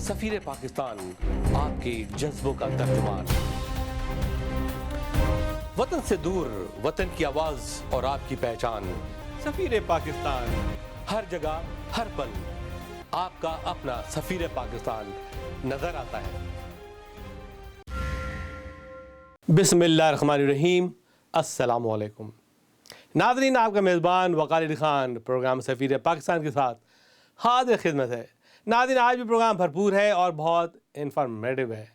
سفیر پاکستان آپ کے جذبوں کا ترجمان، وطن سے دور وطن کی آواز اور آپ کی پہچان، سفیر پاکستان ہر جگہ ہر پل آپ کا اپنا سفیر پاکستان نظر آتا ہے۔ بسم اللہ الرحمن الرحیم، السلام علیکم ناظرین، آپ کا میزبان وقار علی خان پروگرام سفیر پاکستان کے ساتھ حاضر خدمت ہے۔ ناظرین، آج بھی پروگرام بھرپور ہے اور بہت انفارمیٹیو ہے،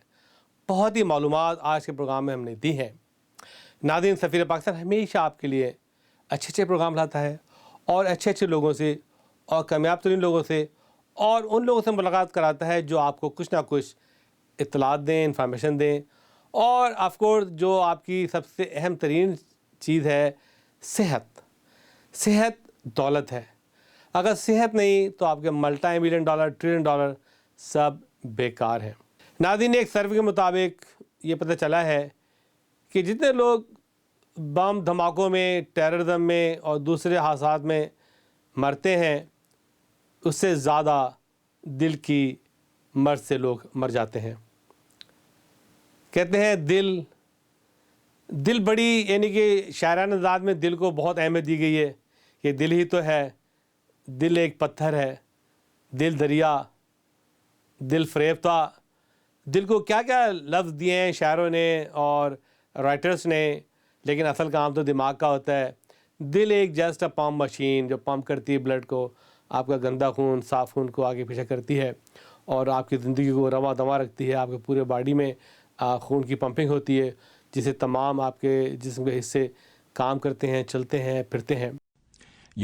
بہت ہی معلومات آج کے پروگرام میں ہم نے دی ہیں۔ ناظرین، سفیر پاکستان ہمیشہ آپ کے لیے اچھے اچھے پروگرام لاتا ہے اور اچھے اچھے لوگوں سے اور کامیاب ترین لوگوں سے اور ان لوگوں سے ملاقات کراتا ہے جو آپ کو کچھ نہ کچھ اطلاعات دیں، انفارمیشن دیں، اور آف کورس جو آپ کی سب سے اہم ترین چیز ہے، صحت دولت ہے۔ اگر صحت نہیں تو آپ کے multi million dollar, trillion dollar سب بیکار ہیں۔ ناظرین، ایک سروے کے مطابق یہ پتہ چلا ہے کہ جتنے لوگ بم دھماکوں میں، ٹیررزم میں اور دوسرے حادثات میں مرتے ہیں، اس سے زیادہ دل کی مرض سے لوگ مر جاتے ہیں۔ کہتے ہیں دل بڑی، یعنی کہ شاعرانہ انداز میں دل کو بہت اہمیت دی گئی ہے کہ دل ہی تو ہے، دل ایک پتھر ہے، دل دریا، دل فریفتہ، دل کو کیا کیا لفظ دیے ہیں شاعروں نے اور رائٹرز نے، لیکن اصل کام تو دماغ کا ہوتا ہے۔ دل ایک جسٹ پمپ مشین جو پمپ کرتی ہے بلڈ کو، آپ کا گندا خون صاف خون کو آگے پیچھے کرتی ہے اور آپ کی زندگی کو رواں دواں رکھتی ہے۔ آپ کے پورے باڈی میں خون کی پمپنگ ہوتی ہے، جسے تمام آپ کے جسم کے حصے کام کرتے ہیں، چلتے ہیں، پھرتے ہیں۔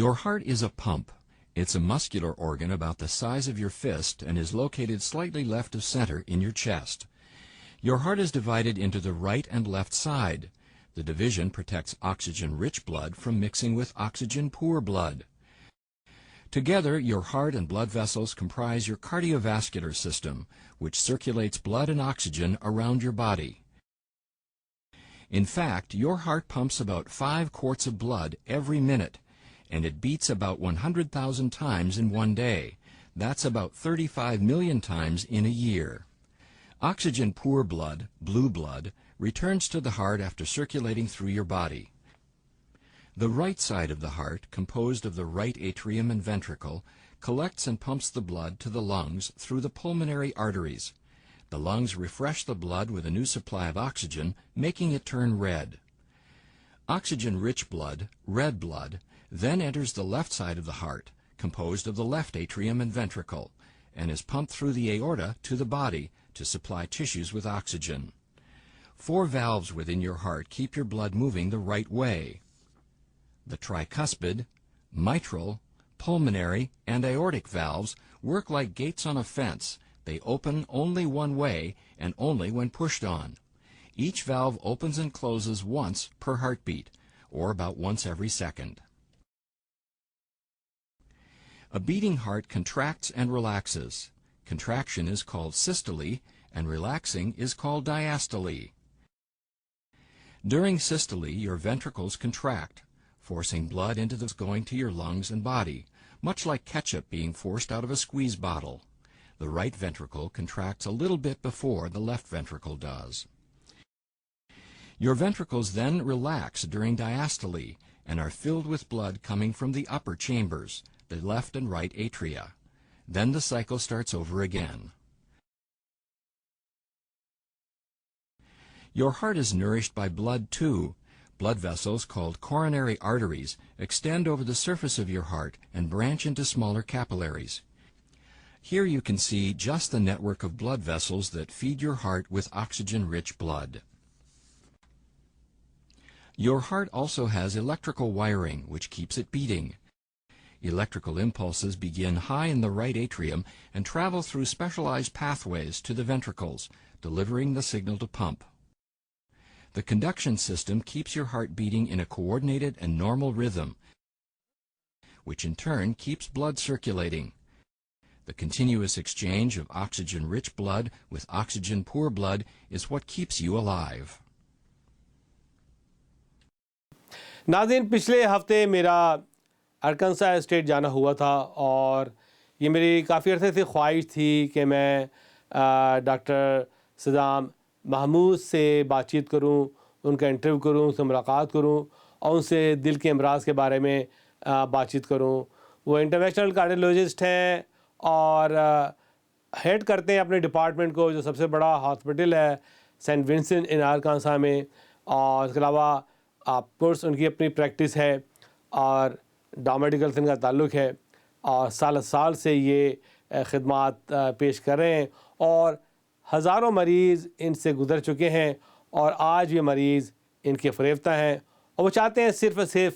Your heart is a pump. It's a muscular organ about the size of your fist and is located slightly left of center in your chest. Your heart is divided into the right and left side. The division protects oxygen-rich blood from mixing with oxygen-poor blood. Together, your heart and blood vessels comprise your cardiovascular system, which circulates blood and oxygen around your body. In fact, your heart pumps about 5 quarts of blood every minute, and it beats about 100,000 times in one day. That's about 35 million times in a year. Oxygen-poor blood, blue blood, returns to the heart after circulating through your body. The right side of the heart, composed of the right atrium and ventricle, collects and pumps the blood to the lungs through the pulmonary arteries. The lungs refresh the blood with a new supply of oxygen, making it turn red. Oxygen-rich blood, red blood, then enters the left side of the heart, composed of the left atrium and ventricle, and is pumped through the aorta to the body to supply tissues with oxygen. 4 valves within your heart keep your blood moving the right way. The tricuspid, mitral, pulmonary, and aortic valves work like gates on a fence. They open only one way and only when pushed on. Each valve opens and closes once per heartbeat, or about once every second. A beating heart contracts and relaxes. Contraction is called systole, and relaxing is called diastole. During systole, your ventricles contract, forcing blood into the going to your lungs and body, much like ketchup being forced out of a squeeze bottle. The right ventricle contracts a little bit before the left ventricle does. Your ventricles then relax during diastole and are filled with blood coming from the upper chambers, the left and right atria. Then the cycle starts over again. Your heart is nourished by blood too. Blood vessels called coronary arteries extend over the surface of your heart and branch into smaller capillaries. Here you can see just the network of blood vessels that feed your heart with oxygen-rich blood. Your heart also has electrical wiring, which keeps it beating. Electrical impulses begin high in the right atrium and travel through specialized pathways to the ventricles, delivering the signal to pump. The conduction system keeps your heart beating in a coordinated and normal rhythm, which in turn keeps blood circulating. The continuous exchange of oxygen-rich blood with oxygen-poor blood is what keeps you alive. ناظرین، پچھلے ہفتے میرا ارکنسا state جانا ہوا تھا اور یہ میری کافی عرصے سے خواہش تھی کہ میں ڈاکٹر صدام محمود سے بات چیت کروں، ان کا انٹرویو کروں، ان سے ملاقات کروں اور ان سے دل کے امراض کے بارے میں بات چیت کروں۔ وہ انٹرنیشنل کارڈیولوجسٹ ہیں اور ہیڈ کرتے ہیں اپنے ڈپارٹمنٹ کو، جو سب سے بڑا ہاسپٹل ہے سینٹ ونسنٹ ان آرکانسا میں، اور اس کے علاوہ آپ کورس ان کی اپنی پریکٹس ہے اور میڈیکل سے ان کا تعلق ہے، اور سال سے یہ خدمات پیش کر رہے ہیں، اور ہزاروں مریض ان سے گزر چکے ہیں، اور آج یہ مریض ان کے فریفتہ ہیں، اور وہ چاہتے ہیں صرف اور صرف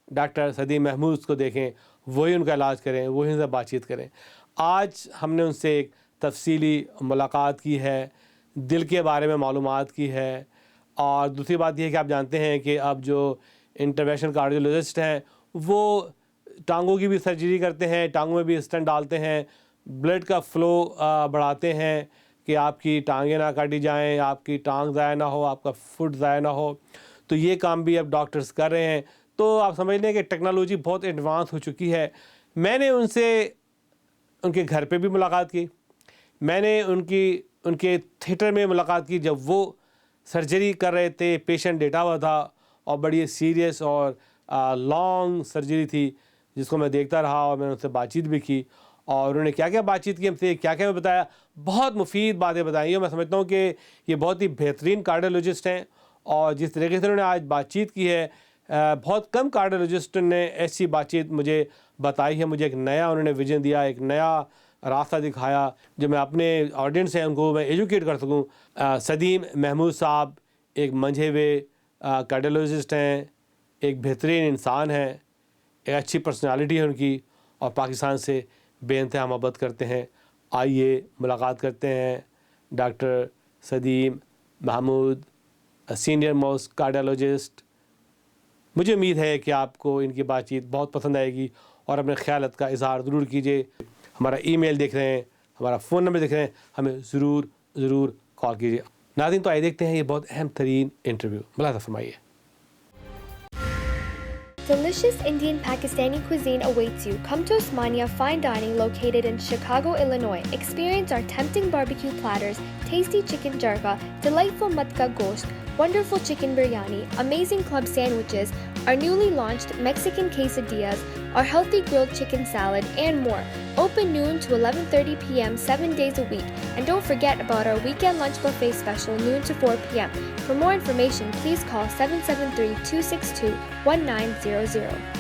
ڈاکٹر سدیم محمود کو دیکھیں، وہی ان کا علاج کریں، وہی ان سے بات چیت کریں۔ آج ہم نے ان سے ایک تفصیلی ملاقات کی ہے، دل کے بارے میں معلومات کی ہے، اور دوسری بات یہ ہے کہ آپ جانتے ہیں کہ اب جو انٹرنیشنل کارڈیولوجسٹ ہیں وہ ٹانگوں کی بھی سرجری کرتے ہیں، ٹانگوں میں بھی اسٹنٹ ڈالتے ہیں، بلڈ کا فلو بڑھاتے ہیں کہ آپ کی ٹانگیں نہ کاٹی جائیں، آپ کی ٹانگ ضائع نہ ہو، آپ کا فٹ ضائع نہ ہو، تو یہ کام بھی اب ڈاکٹرز کر رہے ہیں۔ تو آپ سمجھ لیں کہ ٹیکنالوجی بہت ایڈوانس ہو چکی ہے۔ میں نے ان سے ان کے گھر پہ بھی ملاقات کی، میں نے ان کے تھیٹر میں ملاقات کی جب وہ سرجری کر رہے تھے، پیشنٹ لیٹا ہوا تھا اور بڑی سیریس اور لانگ سرجری تھی جس کو میں دیکھتا رہا، اور میں نے ان سے بات چیت بھی کی، اور انہوں نے کیا کیا بات چیت کی ہم سے، کیا کیا میں بتایا، بہت مفید باتیں بتائیں ہیں۔ میں سمجھتا ہوں کہ یہ بہت ہی بہترین کارڈیولوجسٹ ہیں، اور جس طریقے سے انہوں نے آج بات چیت کی ہے، بہت کم کارڈیولوجسٹ نے ایسی بات چیت مجھے بتائی ہے۔ مجھے ایک نیا انہوں نے ویژن دیا، ایک نیا راستہ دکھایا جو میں اپنے آڈینس ہیں ان کو میں ایجوکیٹ کر سکوں۔ سدیم محمود صاحب ایک منجھے ہوئے کارڈیولوجسٹ ہیں، ایک بہترین انسان ہیں، ایک اچھی پرسنالٹی ہے ان کی، اور پاکستان سے بے انتہا محبت کرتے ہیں۔ آئیے ملاقات کرتے ہیں doctor Sadeem Mahmood, senior most cardiologist. مجھے امید ہے کہ آپ کو ان کی بات چیت بہت پسند آئے گی، اور اپنے خیالات کا اظہار ضرور کیجیے۔ ہمارا ای میل دیکھ رہے ہیں، ہمارا فون نمبر دیکھ رہے ہیں، ہمیں ضرور کال کیجیے۔ ناظرین، تو آئیے دیکھتے ہیں یہ بہت اہم ترین انٹرویو، ملاحظہ فرمائیے۔ Delicious Indian Pakistani cuisine awaits you. Come to Osmania Fine Dining located in Chicago, Illinois. Experience our tempting barbecue platters, tasty chicken jarka, delightful matka gosht, wonderful chicken biryani, amazing club sandwiches, our newly launched Mexican quesadillas, our healthy grilled chicken salad, and more. Open noon to 11:30 p.m. 7 days a week. And don't forget about our weekend lunch buffet special noon to 4 p.m. For more information, please call 773-262-1900.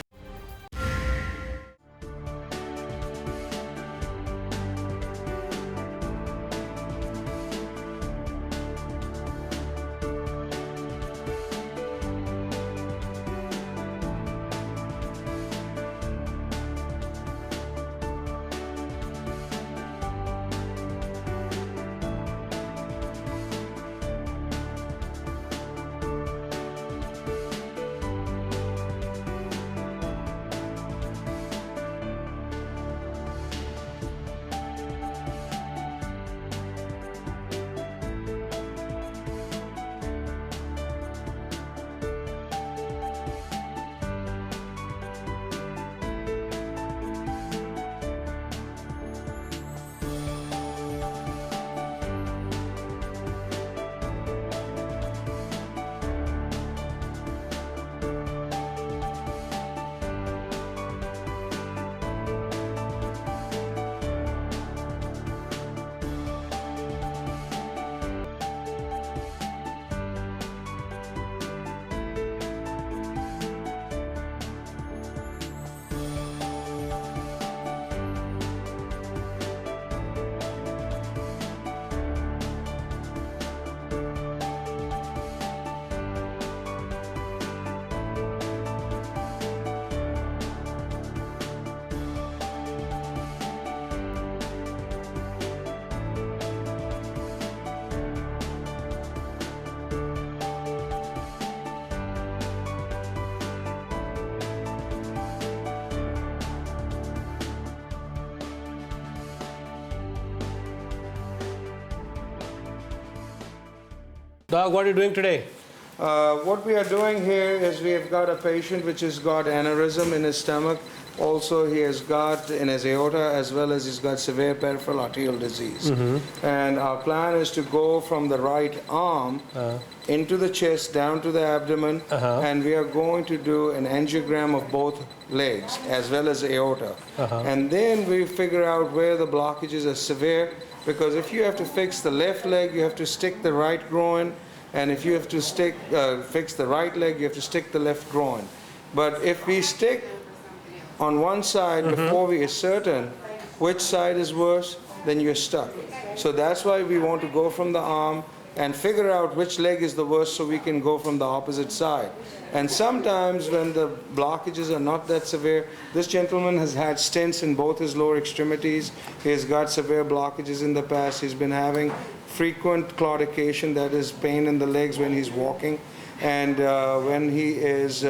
Doc, what are you doing today? What we are doing here is we have got a patient which has got aneurysm in his stomach. Also, he has got in his aorta, as well as he's got severe peripheral arterial disease. And our plan is to go from the right arm into the chest, down to the abdomen, and we are going to do an angiogram of both legs as well as aorta. And then we figure out where the blockages are severe, because if you have to fix the left leg, you have to stick the right groin, and if you have to fix the right leg, you have to stick the left groin. But if we stick on one side before we are certain which side is worse, then you're stuck. So that's why we want to go from the arm and figure out which leg is the worst, so we can go from the opposite side. And sometimes when the blockages are not that severe, this gentleman has had stents in both his lower extremities. He has got severe blockages in the past. He's been having frequent claudication, that is pain in the legs when he's walking, and when he is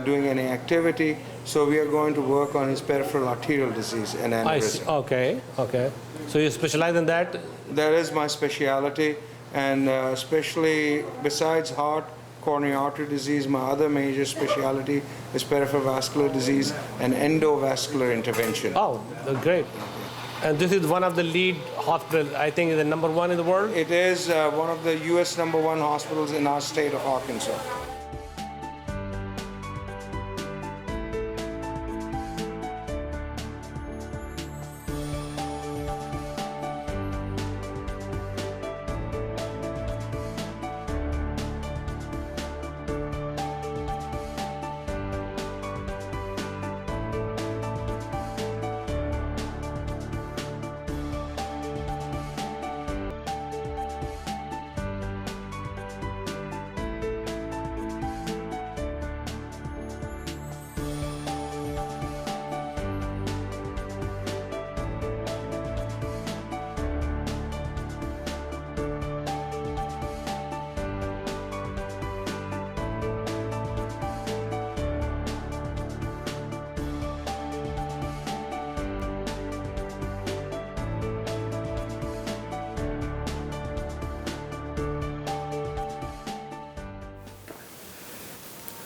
doing any activity. So we are going to work on his peripheral arterial disease and I see. aneurysm. Okay. So you specialize in that? That is my specialty, and especially besides heart, coronary artery disease, my other major specialty is peripheral vascular disease and endovascular intervention. Oh, great. And this is one of the lead hospitals, I think is the number one in the world? It is one of the U.S. #1 hospitals in our state of Arkansas.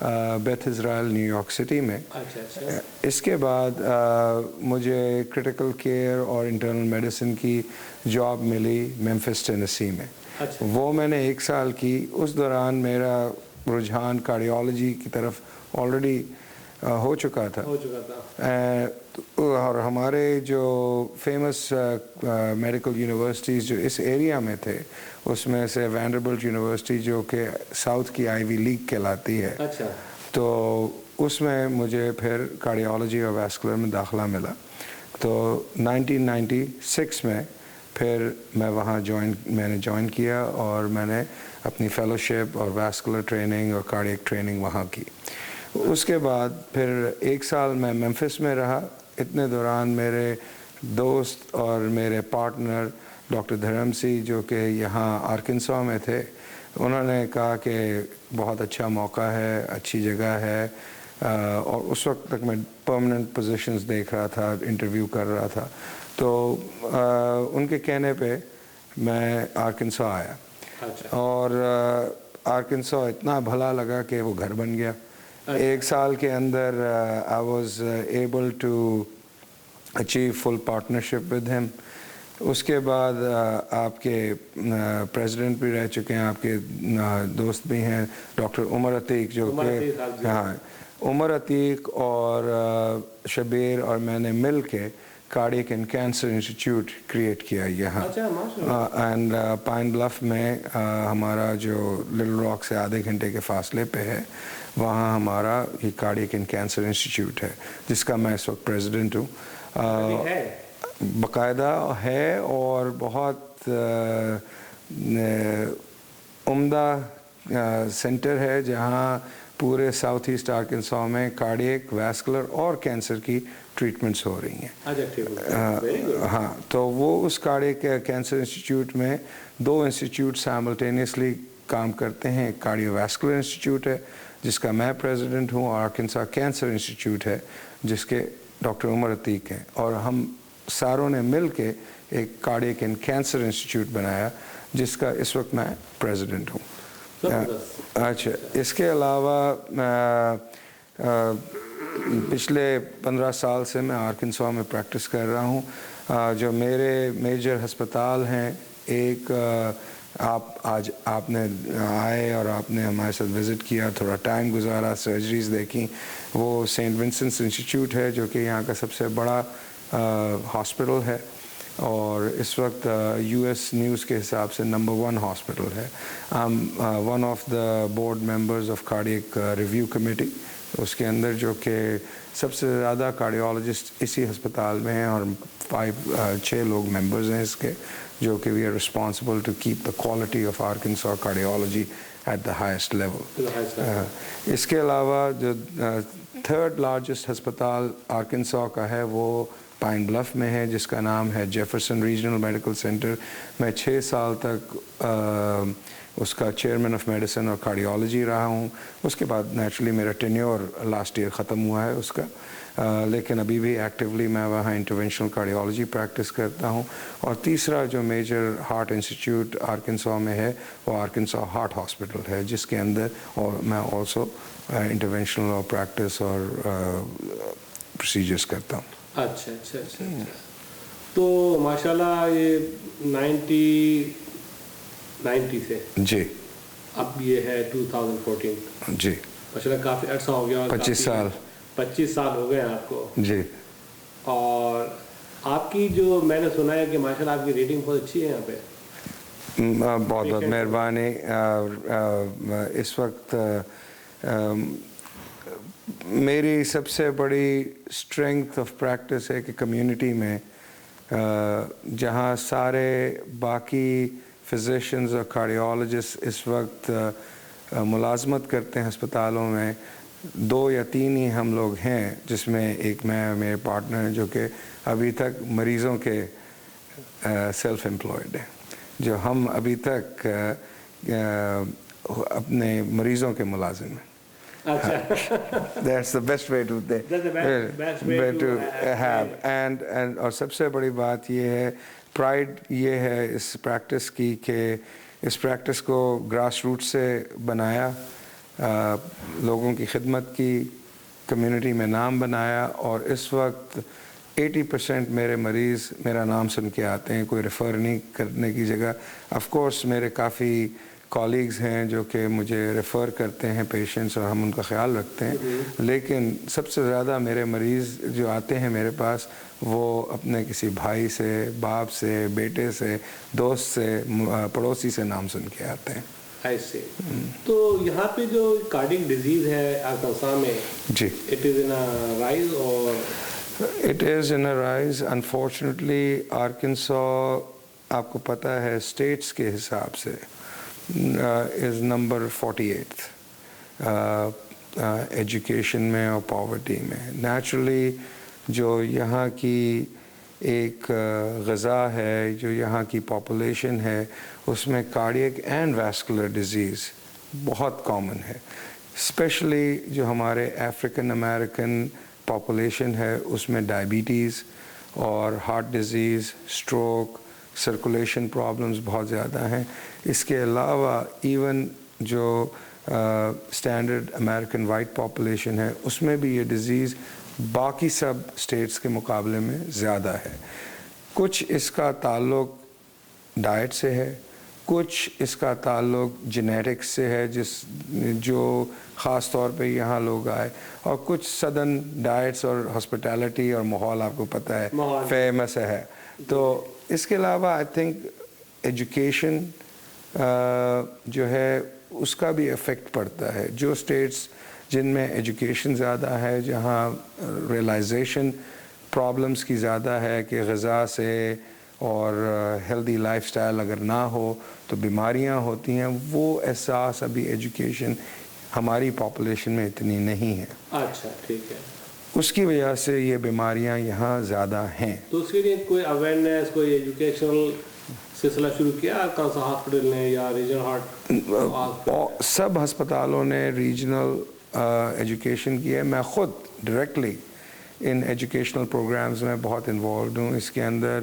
Beth Israel New York City میں. اچھا اچھا. اس کے بعد مجھے critical care اور internal medicine کی job ملی میمفس ٹینیسی میں. وہ میں نے 1 سال کی. اس دوران میرا رجحان کارڈیالوجی کی طرف آلریڈی ہو چکا تھا. اور ہمارے جو فیمس میڈیکل یونیورسٹیز جو اس ایریا میں تھے اس میں سے وینڈربلٹ یونیورسٹی جو کہ ساؤتھ کی آئی وی لیگ کہلاتی ہے, تو اس میں مجھے پھر کارڈیالوجی اور ویسکولر میں داخلہ ملا. تو 1996 میں پھر میں وہاں میں نے جوائن کیا اور میں نے اپنی فیلوشپ اور ویسکولر ٹریننگ اور کارڈیک ٹریننگ وہاں کی. اس کے بعد پھر 1 سال میں میمفس میں رہا. اتنے دوران میرے دوست اور میرے پارٹنر ڈاکٹر دھرم سی جو کہ یہاں آرکنسو میں تھے, انہوں نے کہا کہ بہت اچھا موقع ہے, اچھی جگہ ہے. اور اس وقت تک میں پرماننٹ پوزیشنز دیکھ رہا تھا, انٹرویو کر رہا تھا. تو ان کے کہنے پہ میں آرکنسو آیا. اور آرکنسو اتنا بھلا لگا کہ وہ گھر بن گیا. 1 سال کے اندر I was able to achieve full partnership with him. اس کے بعد آپ کے پریزیڈنٹ بھی رہ چکے ہیں, آپ کے دوست بھی ہیں ڈاکٹر عمر عتیق, جو کہ ہاں عمر عتیق اور شبیر اور میں نے مل کے cardiac and cancer institute create کیا یہاں. اینڈ پائن بلف میں ہمارا جو لٹل راک سے آدھے گھنٹے کے فاصلے پہ ہے, وہاں ہمارا یہ کارڈیک اینڈ کینسر انسٹیٹیوٹ ہے جس کا میں اس وقت پریزیڈنٹ ہوں. باقاعدہ ہے اور بہت عمدہ سینٹر ہے جہاں پورے ساؤتھ ایسٹ آرکنسو میں کارڈیک, ویسکولر اور کینسر کی ٹریٹمنٹس ہو رہی ہیں. ہاں, تو وہ اس کارڈیک کینسر انسٹیٹیوٹ میں 2 انسٹیٹیوٹ سائملٹینیسلی کام کرتے ہیں. ایک کارڈیو ویسکولر انسٹیٹیوٹ ہے جس کا میں پریزیڈنٹ ہوں, اور آرکنسو کینسر انسٹیٹیوٹ ہے جس کے ڈاکٹر عمر عتیق ہیں, اور ہم ساروں نے مل کے ایک کارڈیک اینڈ کینسر انسٹیٹیوٹ بنایا جس کا اس وقت میں پریزیڈنٹ ہوں. اچھا, اس کے علاوہ پچھلے 15 سال سے میں آرکنسو میں پریکٹس کر رہا ہوں. جو میرے میجر ہسپتال ہیں, ایک آج آپ نے آئے اور آپ نے ہمارے ساتھ وزٹ کیا, تھوڑا ٹائم گزارا, سرجریز دیکھیں, وہ سینٹ ونسنٹس انسٹیٹیوٹ ہے جو کہ یہاں کا سب سے بڑا ہاسپٹل ہے اور اس وقت یو ایس نیوز کے حساب سے نمبر 1 ہاسپٹل ہے. One of the board members of cardiac review committee, اس کے اندر جو کہ سب سے زیادہ کارڈیالوجسٹ اسی ہسپتال میں ہیں, اور 6 لوگ ممبرز ہیں اس کے, جو کہ we are responsible to keep the quality of Arkansas cardiology at the highest level. اس کے علاوہ جو 3rd لارجسٹ ہسپتال آرکنسو کا ہے وہ پائن بلف میں ہے جس کا نام ہے جیفرسن ریجنل میڈیکل سینٹر. میں 6 سال تک اس کا چیئرمین آف میڈیسن اور کارڈیالوجی رہا ہوں. اس کے بعد نیچرلی میرا ٹینیور لاسٹ ایئر ختم ہوا ہے اس کا, لیکن ابھی بھی ایکٹیولی میں وہاں انٹرونشنل کارڈیالوجی پریکٹس کرتا ہوں. اور تیسرا جو میجر ہارٹ انسٹیٹیوٹ آرکنسو میں ہے وہ آرکنسو ہارٹ ہاسپٹل ہے جس کے اندر اور میں آلسو انٹرونشنل اور پریکٹس اور پروسیجرس کرتا ہوں. اچھا اچھا اچھا اچھا. تو ماشاء اللہ یہ 90 سے جی, اب یہ ہے 2014. جی ماشاء اللہ کافی عرصہ ہو گیا. 25 سال ہو گئے ہیں آپ کو. جی. اور آپ کی جو میں نے سنا ہے کہ ماشاء اللہ آپ کی ریٹنگ بہت اچھی ہے یہاں پہ. بہت بہت مہربانی. اس وقت میری سب سے بڑی اسٹرینگتھ آف پریکٹس ہے کہ کمیونٹی میں جہاں سارے باقی فزیشنز اور کارڈیالوجسٹ اس وقت ملازمت کرتے ہیں ہسپتالوں میں, 2 یا 3 ہی ہم لوگ ہیں جس میں ایک میں اور میرے پارٹنر جو کہ ابھی تک مریضوں کے سیلف امپلائڈ ہیں, جو ہم ابھی تک اپنے مریضوں کے ملازم ہیں. That's the best way to have. And اور سب سے بڑی بات یہ ہے, پرائڈ یہ ہے اس پریکٹس کی کہ اس پریکٹس کو گراس روٹ سے بنایا لوگوں کی خدمت کی، کمیونٹی میں نام بنایا، اور اس وقت 80% میرے مریض میرا نام سن کے آتے ہیں، کوئی ریفر نہیں کرنے کی جگہ۔ آف کورس میرے کافی کالیگز ہیں جو کہ مجھے ریفر کرتے ہیں پیشنٹس، اور ہم ان کا خیال رکھتے ہیں، لیکن سب سے زیادہ میرے مریض جو آتے ہیں میرے پاس وہ اپنے کسی بھائی سے، باپ سے، بیٹے سے، دوست سے، پڑوسی سے نام سن کے آتے ہیں۔ ایسے تو یہاں پہ جو کارڈک ڈیزیز ہے آرکنسا میں، جی، اٹ از ان رائز، اور it is in rise unfortunately. Arkansas آپ کو پتہ ہے اسٹیٹس کے حساب سے از نمبر 48 ایجوکیشن میں اور پاورٹی میں۔ نیچرلی جو یہاں کی ایک غذا ہے، جو یہاں کی پاپولیشن ہے، اس میں کارڈیک اینڈ ویسکولر ڈیزیز بہت کامن ہے، اسپیشلی جو ہمارے افریقن امریکن پاپولیشن ہے اس میں ڈائبٹیز اور heart disease, stroke, circulation problems بہت زیادہ ہیں۔ اس کے علاوہ ایون جو اسٹینڈرڈ امریکن وائٹ پاپولیشن ہے اس میں بھی یہ ڈیزیز باقی سب اسٹیٹس کے مقابلے میں زیادہ ہے۔ کچھ اس کا تعلق ڈائٹ سے ہے، کچھ اس کا تعلق جینیٹکس سے ہے، جو خاص طور پہ یہاں لوگ آئے، اور کچھ سدن ڈائٹس اور ہاسپٹیلٹی اور ماحول آپ کو پتہ ہے فیمس ہے۔ تو اس کے علاوہ آئی تھنک ایجوکیشن جو ہے اس کا بھی افیکٹ پڑتا ہے۔ جو اسٹیٹس جن میں ایجوکیشن زیادہ ہے، جہاں ریئلائزیشن پرابلمس کی زیادہ ہے کہ غذا سے اور ہیلدی لائف سٹائل اگر نہ ہو تو بیماریاں ہوتی ہیں، وہ احساس ابھی ایجوکیشن ہماری پاپولیشن میں اتنی نہیں ہے۔ اچھا، ٹھیک ہے، اس کی وجہ سے یہ بیماریاں یہاں زیادہ ہیں۔ تو اس کے لیے کوئی اویئرنیس، کوئی ایجوکیشنل سلسلہ شروع کیا آرکنسا ہاسپٹل نے یا ریجنل ہارٹ؟ سب ہسپتالوں نے ریجنل ایجوکیشن کی ہے۔ میں خود ڈائریکٹلی ان ایجوکیشنل پروگرامز میں بہت انوالوڈ ہوں۔ اس کے اندر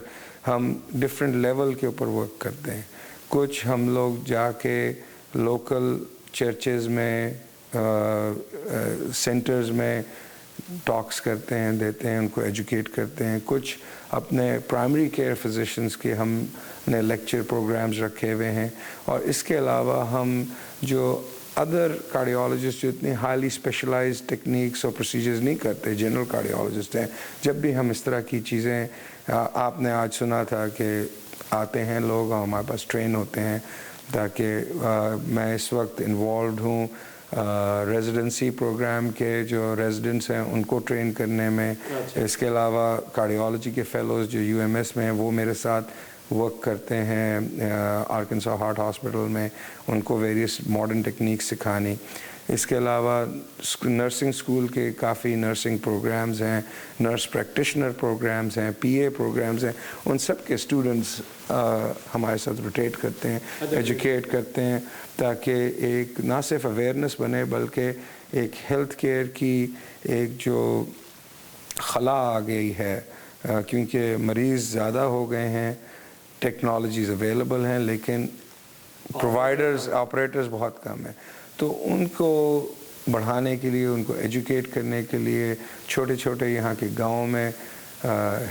ہم ڈفرینٹ لیول کے اوپر ورک کرتے ہیں۔ کچھ ہم لوگ جا کے لوکل چرچز میں، سینٹرز میں ٹاکس کرتے ہیں، دیتے ہیں، ان کو ایجوکیٹ کرتے ہیں۔ کچھ اپنے پرائمری کیئر فزیشنز کے ہم نے لیکچر پروگرامز رکھے ہوئے ہیں، اور اس کے علاوہ ہم جو ادر کارڈیالوجسٹ جو اتنی ہائیلی اسپیشلائزڈ ٹیکنیکس اور پروسیجرز نہیں کرتے، جنرل کارڈیالوجسٹ ہیں، جب بھی ہم اس طرح کی چیزیں، آپ نے آج سنا تھا کہ آتے ہیں لوگ اور ہمارے پاس ٹرین ہوتے ہیں، تاکہ میں اس وقت انوالوڈ ہوں ریزیڈنسی پروگرام کے جو ریزیڈنٹس ہیں ان کو ٹرین کرنے میں۔ اس کے علاوہ کارڈیالوجی کے فیلوز جو UMS میں ہیں وہ میرے ساتھ ورک کرتے ہیں آرکنسا ہارٹ ہاسپٹل میں، ان کو ویریس ماڈرن ٹیکنیکس سکھانی۔ اس کے علاوہ نرسنگ اسکول کے کافی نرسنگ پروگرامز ہیں، نرس پریکٹیشنر پروگرامز ہیں، PA پروگرامز ہیں، ان سب کے اسٹوڈنٹس ہمارے ساتھ روٹیٹ کرتے ہیں، ایجوکیٹ کرتے ہیں، تاکہ ایک نہ صرف اویئرنیس بنے بلکہ ایک ہیلتھ کیئر کی ایک جو خلا آ گئی ہے، کیونکہ مریض زیادہ ہو گئے ہیں، ٹیکنالوجیز اویلیبل ہیں، لیکن پرووائڈرز، آپریٹرز بہت کم ہیں۔ تو ان کو بڑھانے کے لیے، ان کو ایجوکیٹ کرنے کے لیے، چھوٹے چھوٹے یہاں کے گاؤں میں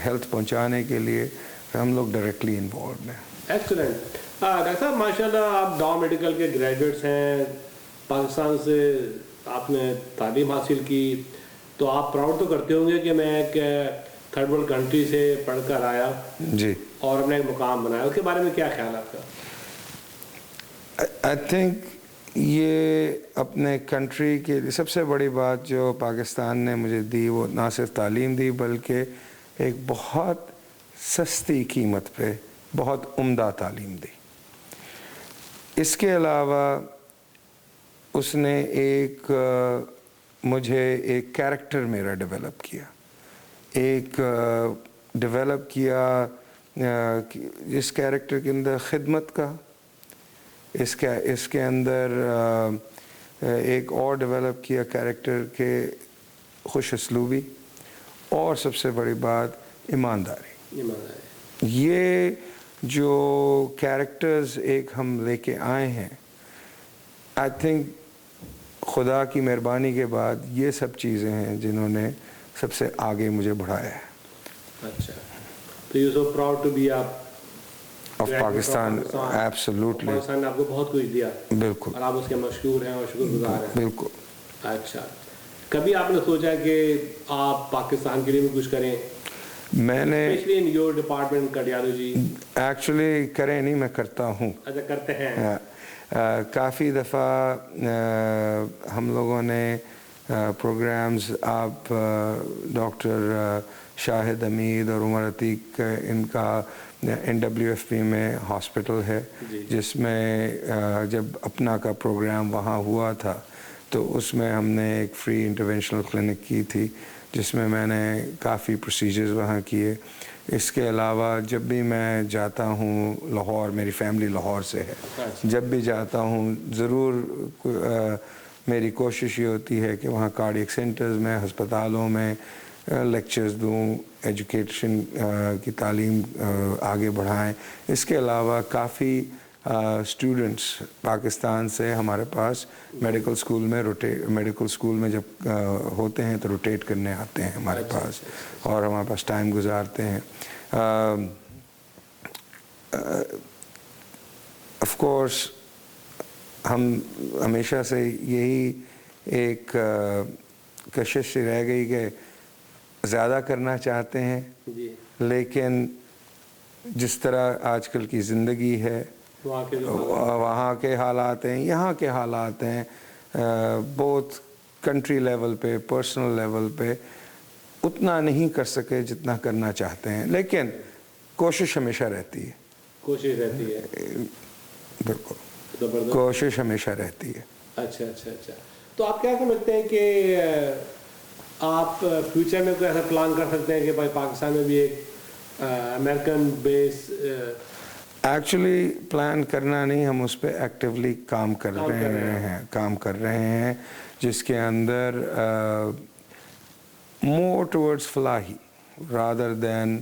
ہیلتھ پہنچانے کے لیے ہم لوگ ڈائریکٹلی انوالوڈ ہیں۔ ایکسلنٹ ڈاکٹر صاحب، ماشاء اللہ آپ ڈاؤ میڈیکل کے گریجویٹس ہیں، پاکستان سے آپ نے تعلیم حاصل کی، تو آپ پراؤڈ تو کرتے ہوں گے کہ میں ایک تھرڈ ورلڈ کنٹری سے پڑھ کر آیا جی، اور ہم نے ایک مقام بنایا، اس کے بارے میں کیا خیال آپ کا؟ آئی تھنک یہ اپنے کنٹری کے سب سے بڑی بات جو پاکستان نے مجھے دی، وہ نہ صرف تعلیم دی بلکہ ایک بہت سستی قیمت پہ بہت عمدہ تعلیم دی۔ اس کے علاوہ اس نے ایک مجھے ایک کیریکٹر میرا ڈیولپ کیا، اس کیریکٹر کے اندر خدمت کا، اس کے اندر ایک اور ڈیولپ کیا کیریکٹر کے خوش اسلوبی، اور سب سے بڑی بات ایمانداری۔ یہ جو کیریکٹرز ایک ہم لے کے آئے ہیں، آئی تھنک خدا کی مہربانی کے بعد یہ سب چیزیں ہیں جنہوں نے سب سے آگے مجھے بڑھایا ہے. اچھا, تو you so proud to be of Pakistan. Absolutely. Pakistan نے آپ کو بہت کچھ دیا, بالکل اور آپ اس کے مشکور ہیں اور شکر گزار ہیں. بالکل. اچھا, کبھی آپ نے سوچا کہ آپ پاکستان کے لیے بھی کچھ کریں؟ میں نے specially in your department cardiology. Actually کریں نہیں, میں کرتا ہوں. اچھا, کرتے ہیں. کافی دفعہ ہم لوگوں نے پروگرامز, آپ ڈاکٹر شاہد حمید اور عمر عتیق, ان کا NWFP میں ہاسپٹل ہے جس میں جب اپنا کا پروگرام وہاں ہوا تھا تو اس میں ہم نے ایک فری انٹرونشنل کلینک کی تھی جس میں میں نے کافی پروسیجرز وہاں کیے. اس کے علاوہ جب بھی میں جاتا ہوں لاہور, میری فیملی لاہور سے ہے, جب بھی جاتا ہوں ضرور میری کوشش یہ ہوتی ہے کہ وہاں کارڈیک سینٹرز میں, ہسپتالوں میں لیکچرز دوں, ایجوکیشن کی تعلیم آگے بڑھائیں. اس کے علاوہ کافی اسٹوڈنٹس پاکستان سے ہمارے پاس میڈیکل اسکول میں جب ہوتے ہیں تو روٹیٹ کرنے آتے ہیں ہمارے پاس, اور ہمارے پاس ٹائم گزارتے ہیں. آف کورس ہم ہمیشہ سے یہی ایک کشش رہ گئی کہ زیادہ کرنا چاہتے ہیں, لیکن جس طرح آج کل کی زندگی ہے, وہاں کے حالات ہیں, یہاں کے حالات ہیں, بہت کنٹری لیول پہ, پرسنل لیول پہ اتنا نہیں کر سکے جتنا کرنا چاہتے ہیں, لیکن کوشش ہمیشہ رہتی ہے. کوشش رہتی ہے, بالکل کوشش ہمیشہ رہتی ہے. اچھا اچھا اچھا. تو آپ کیا سمجھتے ہیں کہ آپ فیوچر میں کوئی ایسا پلان کر سکتے ہیں کہ بھائی پاکستان میں بھی ایک امریکن بیس؟ ایکچولی پلان کرنا نہیں, ہم اس پہ ایکٹیولی کام کر رہے ہیں جس کے اندر مور ٹورڈز فلاحی رادر دین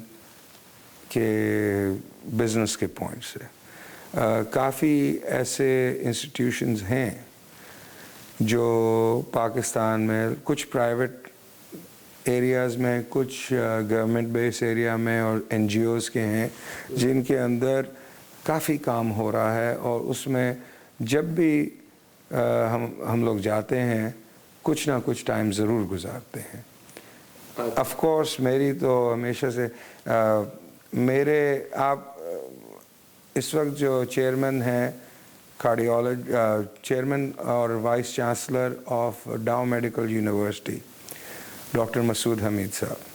کہ بزنس کے پوائنٹ سے. کافی ایسے انسٹیٹیوشنز ہیں جو پاکستان میں, کچھ پرائیویٹ ایریاز میں, کچھ گورنمنٹ بیس ایریا میں, اور NGOs کے ہیں جن کے اندر کافی کام ہو رہا ہے, اور اس میں جب بھی ہم لوگ جاتے ہیں کچھ نہ کچھ ٹائم ضرور گزارتے ہیں. آف کورس میری تو ہمیشہ سے آپ اس وقت جو چیئرمین ہیں چیئرمین اور vice chancellor of Dow Medical University, doctor Masood Hameed sahab,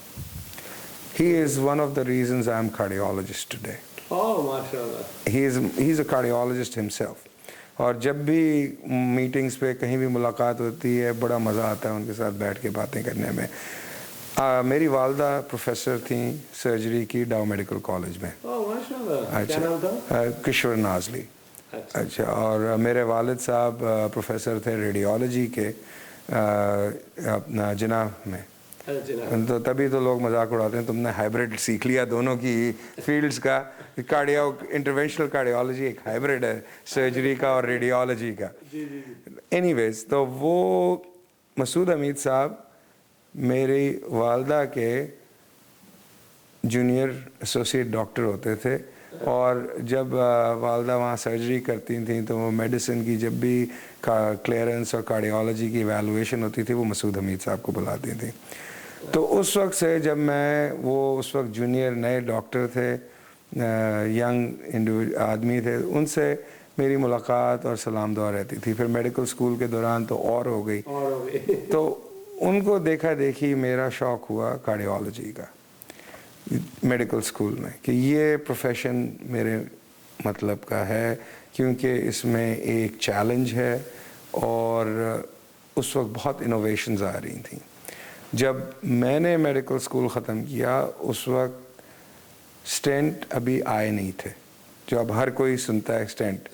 he is one of the reasons I am cardiologist today. Oh, mashallah. He is a cardiologist himself. اور جب بھی میٹنگز پہ کہیں بھی ملاقات ہوتی ہے بڑا مزہ آتا ہے ان کے ساتھ بیٹھ کے باتیں کرنے میں. میری والدہ پروفیسر تھیں سرجری کی ڈاؤ میڈیکل کالج میں. اچھا, کشور نازلی. اچھا, اور میرے والد صاحب پروفیسر تھے ریڈیولوجی کے اپنا جناح میں. تو تبھی تو لوگ مذاق اڑاتے ہیں تم نے ہائبرڈ سیکھ لیا دونوں کی فیلڈز کا. انٹرونشنل کارڈیالوجی ایک ہائبرڈ ہے سرجری کا اور ریڈیولوجی کا. اینی ویز, تو وہ مسعود حمید صاحب میری والدہ کے جونیئر ایسوسیٹ ڈاکٹر ہوتے تھے, اور جب والدہ وہاں سرجری کرتی تھیں تو وہ میڈیسن کی جب بھی کلیئرنس اور کارڈیالوجی کی ایویلویشن ہوتی تھی وہ مسعود حمید صاحب کو بلاتی تھیں. تو اس وقت سے جب وہ اس وقت جونیئر نئے ڈاکٹر تھے, ینگ آدمی تھے, ان سے میری ملاقات اور سلام دعا رہتی تھی. پھر میڈیکل اسکول کے دوران تو اور ہو گئی. تو ان کو دیکھا دیکھی میرا شوق ہوا کارڈیالوجی کا میڈیکل اسکول میں, کہ یہ پروفیشن میرے مطلب کا ہے, کیونکہ اس میں ایک چیلنج ہے اور اس وقت بہت انوویشنز آ رہی تھیں. جب میں نے میڈیکل اسکول ختم کیا اس وقت اسٹینٹ ابھی آئے نہیں تھے, جو اب ہر کوئی سنتا ہے اسٹینٹ.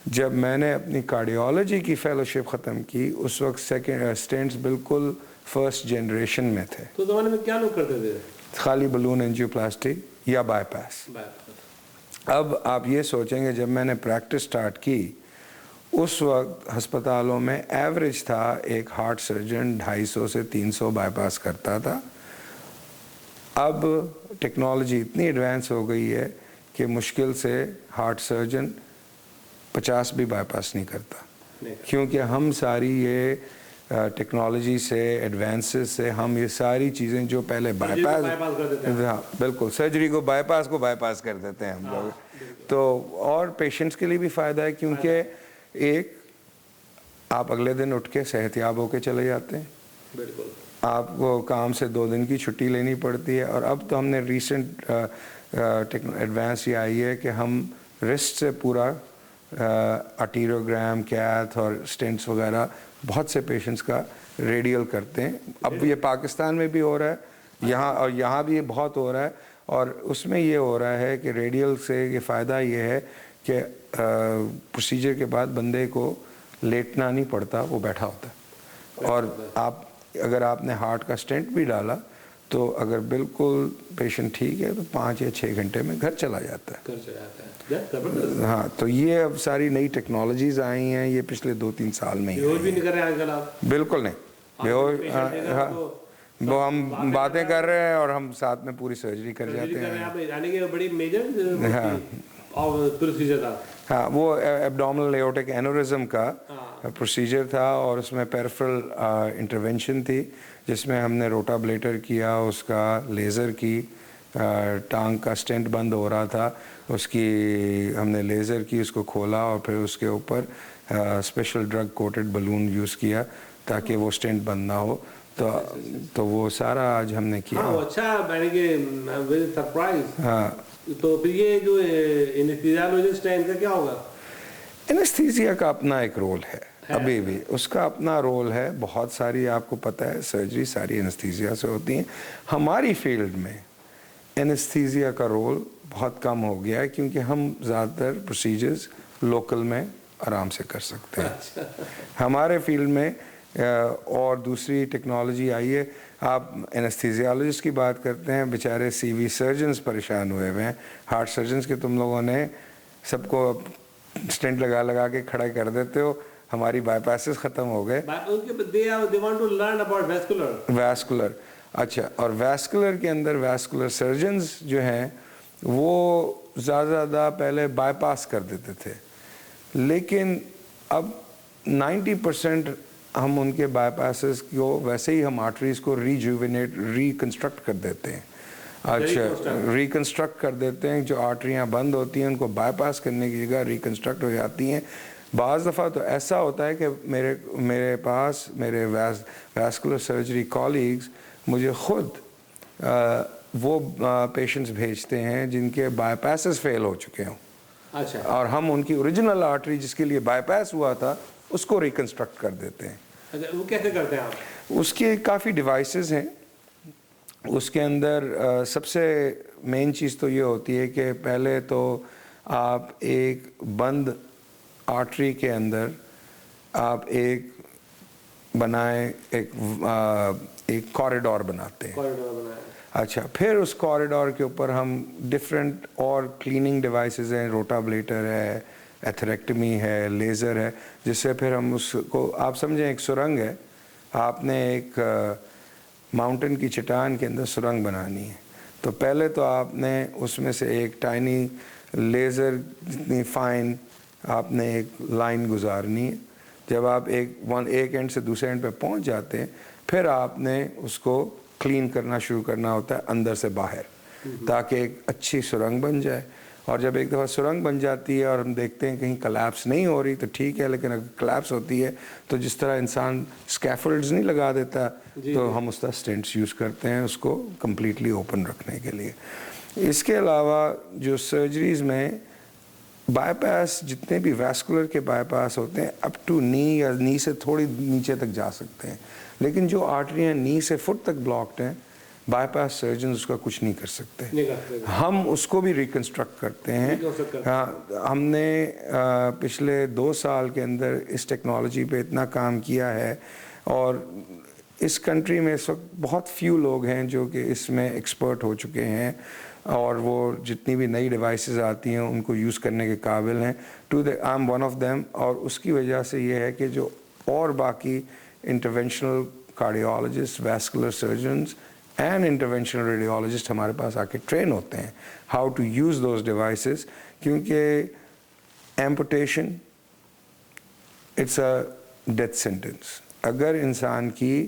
جب میں نے اپنی کارڈیالوجی کی فیلوشپ ختم کی اس وقت اسٹینٹس بالکل فرسٹ جنریشن میں تھے. تو زمانے میں کیا لوگ کرتے تھے؟ خالی بلون انجیوپلاسٹی یا بائی پاس. اب آپ یہ سوچیں گے جب میں نے پریکٹس سٹارٹ کی اس وقت ہسپتالوں میں ایوریج تھا ایک ہارٹ سرجن 250 سے 300 بائی پاس کرتا تھا. اب ٹیکنالوجی اتنی ایڈوانس ہو گئی ہے کہ مشکل سے ہارٹ سرجن 50 بھی بائی پاس نہیں کرتا, کیونکہ ہم ساری یہ ٹیکنالوجی سے ایڈوانسز سے ہم یہ ساری چیزیں جو پہلے بائی پاس, ہاں بالکل, سرجری کو بائی پاس کر دیتے ہیں ہم لوگ. تو اور پیشنٹس کے لیے بھی فائدہ ہے, کیونکہ ایک آپ اگلے دن اٹھ کے صحت یاب ہو کے چلے جاتے ہیں, بالکل آپ کو کام سے 2 دن کی چھٹی لینی پڑتی ہے. اور اب تو ہم نے ریسنٹ ایڈوانس یہ آئی ہے کہ ہم رسٹ سے پورا آرٹیریوگرام, کیتھ اور اسٹینٹس وغیرہ بہت سے پیشنٹس کا ریڈیل کرتے ہیں. اب یہ پاکستان میں بھی ہو رہا ہے یہاں بھی یہ بہت ہو رہا ہے. اور اس میں یہ ہو رہا ہے کہ ریڈیل سے یہ فائدہ یہ ہے کہ پروسیجر کے بعد بندے کو لیٹنا نہیں پڑتا, وہ بیٹھا ہوتا ہے. اور اگر آپ نے ہارٹ کا اسٹینٹ بھی ڈالا تو اگر بالکل پیشنٹ ٹھیک ہے تو 5 یا 6 گھنٹے میں گھر چلا جاتا ہے. ہاں, تو یہ اب ساری نئی ٹیکنالوجیز آئی ہیں یہ پچھلے 2-3 سال میں ہی. بالکل نہیں, وہ ہم باتیں کر رہے ہیں اور ہم ساتھ میں پوری سرجری کر جاتے ہیں. ہاں, وہ ایبڈومنل ایورٹک اینورزم کا پروسیجر تھا اور اس میں پیریفرل انٹرونشن تھی, جس میں ہم نے روٹا بلیٹر کیا, اس کا لیزر کی, ٹانگ کا اسٹینٹ بند ہو رہا تھا, اس کی ہم نے لیزر کی, اس کو کھولا اور پھر اس کے اوپر special drug coated balloon use کیا تاکہ وہ اسٹینٹ بند نہ ہو. تو وہ سارا آج ہم نے کیا. اچھا, ہاں, تو پھر یہ جو اینستھیزیالوجسٹ ہے ان کا کیا ہوگا؟ اینستھیزیا کا اپنا ایک رول ہے, ابھی بھی اس کا اپنا رول ہے. بہت ساری آپ کو پتہ ہے سرجری ساری اینستھیزیا سے ہوتی ہیں. ہماری فیلڈ میں اینستھیزیا کا رول بہت کم ہو گیا ہے, کیونکہ ہم زیادہ تر پروسیجرز لوکل میں آرام سے کر سکتے ہیں. ہمارے فیلڈ میں اور دوسری ٹیکنالوجی آئی ہے. آپ اینستھیزیالوجسٹ کی بات کرتے ہیں, بیچارے سی وی سرجنز پریشان ہوئے ہوئے ہیں. ہارٹ سرجنز کے تم لوگوں نے سب کو اسٹینٹ لگا کے کھڑا کر دیتے ہو, ہماری بائی پاسز ختم ہو گئے. ویسکولر, اچھا, اور ویسکولر کے اندر ویسکولر سرجنز جو ہیں وہ زیادہ پہلے بائی پاس کر دیتے تھے, لیکن اب 90% ہم ان کے بائی پاسز کو ویسے ہی ہم آرٹریز کو ریکنسٹرکٹ کر دیتے ہیں. اچھا, ریکنسٹرکٹ کر دیتے ہیں, جو آرٹریاں بند ہوتی ہیں ان کو بائی پاس کرنے کی جگہ ریکنسٹرکٹ ہو جاتی ہیں. بعض دفعہ تو ایسا ہوتا ہے کہ میرے پاس میرے ویسکولر سرجری کالیگز مجھے خود وہ پیشنٹس بھیجتے ہیں جن کے بائی پاسز فیل ہو چکے ہوں. اچھا, اور ہم ان کی اوریجنل آرٹری جس کے لیے بائی پاس ہوا تھا اس کو ریکنسٹرکٹ کر دیتے ہیں. وہ کیسے کرتے ہیں آپ؟ اس کے کافی ڈیوائسز ہیں. اس کے اندر سب سے مین چیز تو یہ ہوتی ہے کہ پہلے تو آپ ایک بند آرٹری کے اندر آپ ایک بنائیں, ایک کوریڈور بناتے ہیں. اچھا, پھر اس کوریڈور کے اوپر ہم ڈفرینٹ اور کلیننگ ڈیوائسز ہیں, روٹا بلیٹر ہے, ایتھریکٹمی ہے, لیزر ہے, جس سے پھر ہم اس کو آپ سمجھیں ایک سرنگ ہے. آپ نے ایک ماؤنٹین کی چٹان کے اندر سرنگ بنانی ہے, تو پہلے تو آپ نے اس میں سے ایک ٹائنی لیزر جتنی فائن آپ نے ایک لائن گزارنی ہے. جب آپ ایک اینڈ سے دوسرے اینڈ پہ پہنچ جاتے ہیں, پھر آپ نے اس کو کلین کرنا شروع کرنا ہوتا ہے اندر سے باہر, تاکہ ایک اچھی سرنگ بن جائے. اور جب ایک دفعہ سرنگ بن جاتی ہے اور ہم دیکھتے ہیں کہیں کلیپس نہیں ہو رہی تو ٹھیک ہے, لیکن اگر کلیپس ہوتی ہے تو جس طرح انسان اسکیفولڈز نہیں لگا دیتا تو ہم اس طرح اسٹینٹس یوز کرتے ہیں اس کو کمپلیٹلی اوپن رکھنے کے لیے. اس کے علاوہ جو سرجریز میں بائی پاس جتنے بھی ویسکولر کے بائی پاس ہوتے ہیں اپ ٹو نی یا نی سے تھوڑی نیچے تک جا سکتے ہیں, لیکن جو آرٹریاں نی سے فٹ تک بلاکڈ ہیں بائی پاس سرجنز اس کا کچھ نہیں کر سکتے. ہم اس کو بھی ریکنسٹرکٹ کرتے ہیں. ہاں, ہم نے پچھلے 2 سال کے اندر اس ٹیکنالوجی پہ اتنا کام کیا ہے, اور اس کنٹری میں اس وقت بہت فیو لوگ ہیں جو کہ اس میں ایکسپرٹ ہو چکے ہیں. اور وہ جتنی بھی نئی ڈیوائسز آتی ہیں ان کو یوز کرنے کے قابل ہیں. I am one of them. اور اس کی وجہ سے یہ ہے کہ جو اور باقی interventional cardiologists, vascular surgeons and interventional radiologists ہمارے پاس آ کے ٹرین ہوتے ہیں how to use those devices, کیونکہ amputation it's a death sentence. اگر انسان کی